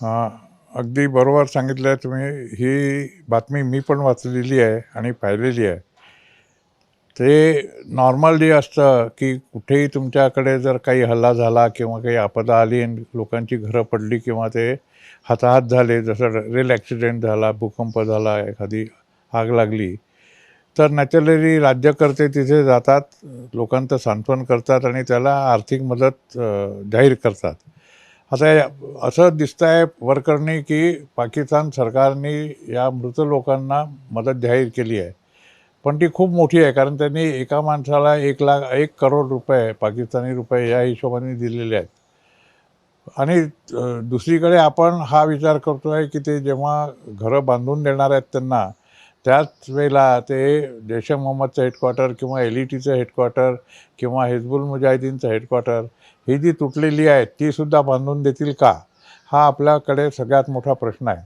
हां, अगदी बरोबर सांगितलं तुम्ही. ही बातमी मी पण वाचलेली आहे आणि पाहिलेली आहे. ते नॉर्मल जे असतं, की कुठेही तुमच्याकडे जर काही हल्ला झाला किंवा काही आपदा आली आणि लोकांची घरं पडली किंवा ते हताहत झाले, जसं रेल ॲक्सिडेंट झाला, भूकंप झाला, एखादी आग लागली, तर नॅचरली राज्यकर्ते तिथे जातात, लोकांचं सांत्वन करतात आणि त्याला आर्थिक मदत जाहीर करतात. आता असं दिसतंय वरकरणी, की पाकिस्तान सरकारने या मृत लोकांना मदत जाहीर केली आहे. पण ती खूप मोठी आहे, कारण त्यांनी एका माणसाला 1 करोड रुपये, पाकिस्तानी रुपये या हिशोबाने दिलेले आहेत. आणि दुसरीकडे आपण हा विचार करतो आहे, की ते जेव्हा घरं बांधून देणार आहेत त्यांना, त्याच वेळेला ते जैश ए मोहम्मदचं हेडक्वार्टर किंवा LETचं हेडक्वार्टर किंवा हिजबुल मुजाहिदीनचं हेडक्वार्टर ही जी तुटलेली आहेत तीसुद्धा बांधून देतील का? हा आपल्याकडे सगळ्यात मोठा प्रश्न आहे.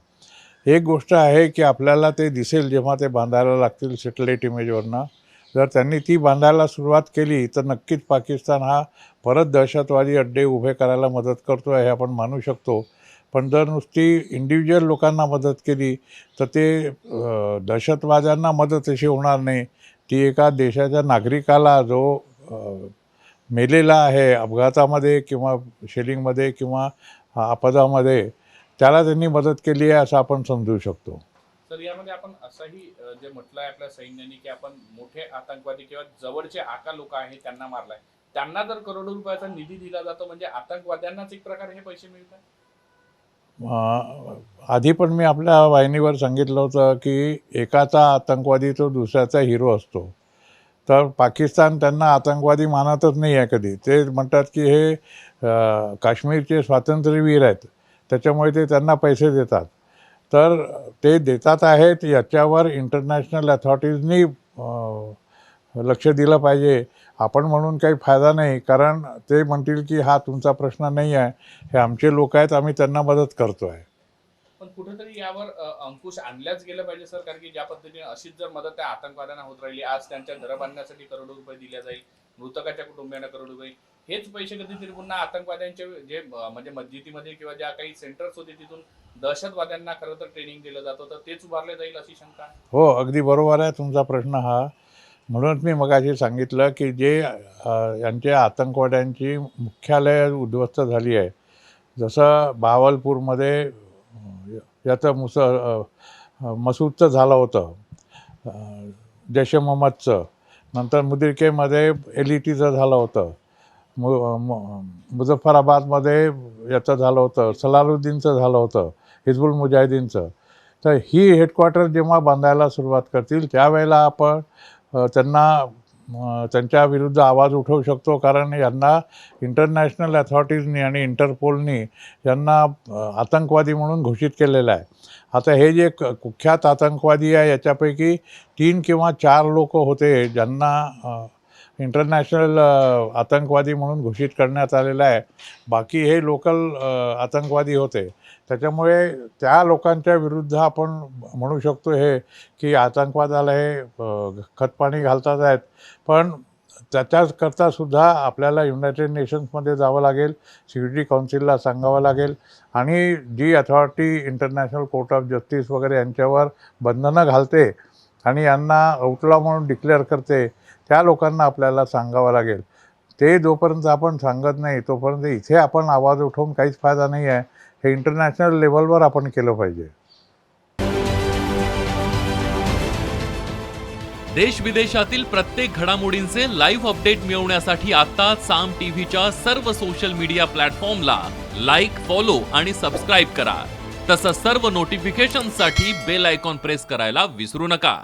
एक गोष्ट आहे, की आपल्याला ते दिसेल जेव्हा ते बांधायला लागतील सॅटेलाईट इमेजवरनं. जर त्यांनी ती बांधायला सुरुवात केली तर नक्कीच पाकिस्तान हा परत दहशतवादी अड्डे उभे करायला मदत करतो आहे हे आपण मानू शकतो. पण जर नुसती इंडिव्हिज्युअल लोकांना मदत केली तर ते दहशतवाद्यांना मदत अशी होणार नाही. ती एका देशाच्या नागरिकाला जो मेलेला आहे अपघातामध्ये किंवा शेलिंगमध्ये किंवा आपदामध्ये, त्याला त्यांनी मदत केली आहे असं आपण समजू शकतो. तर यामध्ये आपण असंही जे म्हटलं आहे आपल्या सैन्याने की आपण मोठे आतंकवादी किंवा जवळचे आका लोक आहेत त्यांना मारलाय, त्यांना जर करोडो रुपयाचा निधी दिला जातो म्हणजे आतंकवाद्यांनाच एक प्रकारे हे पैसे मिळतात. आधी पण मी आपल्या वाहिनीवर सांगितलं होतं, की एकाचा आतंकवादी तो दुसऱ्याचा हिरो असतो. तर पाकिस्तान त्यांना आतंकवादी मानतच नाही आहे कधी. ते म्हणतात, की हे काश्मीरचे स्वातंत्र्यवीर आहेत, त्याच्यामुळे ते त्यांना पैसे देतात. तर ते देतात आहेत याच्यावर इंटरनॅशनल अथॉरिटीजनी लक्ष दिलं पाहिजे. आपण म्हणून काही फायदा नाही, कारण ते म्हणतील, की हा तुमचा प्रश्न नाही आहे, हे आमचे लोक आहेत, आम्ही त्यांना मदत करतो आहे. पण कुठेतरी यावर अंकुश आणल्याच गेलं पाहिजे सर, कारण की ज्या पद्धतीने अशीच जर मदत त्या आतंकवाद्यांना होत राहिली, आज त्यांच्या घरं बांधण्यासाठी करोडो रुपये दिल्या जाईल, मृतकाच्या कुटुंबियांना करोडो रुपये, हेच पैसे कधीतरी पुन्हा आतंकवाद्यांचे जे म्हणजे मस्जिदीमध्ये किंवा ज्या काही सेंटर्स होते तिथून दहशतवाद्यांना खरं तर ट्रेनिंग दिलं जातं, तर तेच उभारले जाईल अशी शंका आहे. हो, अगदी बरोबर आहे तुमचा प्रश्न हा. म्हणूनच मी मगाशी सांगितलं, की जे यांच्या आतंकवाद्यांची मुख्यालय उद्ध्वस्त झाली आहे. जसं बावलपूरमध्ये याचं मसूदचं झालं होतं, जैश ए मोहम्मदचं. नंतर मुदिरकेमध्ये LETचं झालं होतं. मुझफ्फराबादमध्ये याचं झालं होतं, सलालुद्दीनचं झालं होतं, हिजबुल मुजाहिदीनचं. तर ही हेडक्वार्टर जेव्हा बांधायला सुरुवात करतील त्यावेळेला आपण त्यांच्या विरुद्ध आवाज उठवू शकतो, कारण यांना इंटरनॅशनल अथॉरिटीजनी आणि इंटरपोलनी यांना आतंकवादी म्हणून घोषित केलेलं आहे. आता हे जे कुख्यात आतंकवादी आहे याच्यापैकी 3 किंवा 4 लोक होते ज्यांना इंटरनॅशनल आतंकवादी म्हणून घोषित करण्यात आलेलं आहे. बाकी हे लोकल आतंकवादी होते. त्याच्यामुळे त्या लोकांच्या विरुद्ध आपण म्हणू शकतो हे, की आतंकवादाला हे खतपाणी घालतात आहेत. पण त्याच्याकरता सुद्धा आपल्याला युनायटेड नेशन्समध्ये जावं लागेल, सिक्युरिटी काउन्सिलला सांगावं लागेल आणि जी authority International Court of Justice वगैरे यांच्यावर बंधनं घालते आणि यांना आउटलॉ म्हणून डिक्लेअर करते, त्या लोकांना आपल्याला सांगावं लागेल. ते जोपर्यंत आपण सांगत नाही तोपर्यंत इथे आपण आवाज उठवून काहीच फायदा नाही आहे. हे इंटरनॅशनल लेवलवर आपण केलं पाहिजे. देश विदेशातील प्रत्येक घडामोडींचे लाईव्ह अपडेट मिळवण्यासाठी आता साम टीव्हीच्या सर्व सोशल मीडिया प्लॅटफॉर्मला लाईक, फॉलो आणि सबस्क्राईब करा. तसंच सर्व नोटिफिकेशनसाठी बेल आयकॉन प्रेस करायला विसरू नका.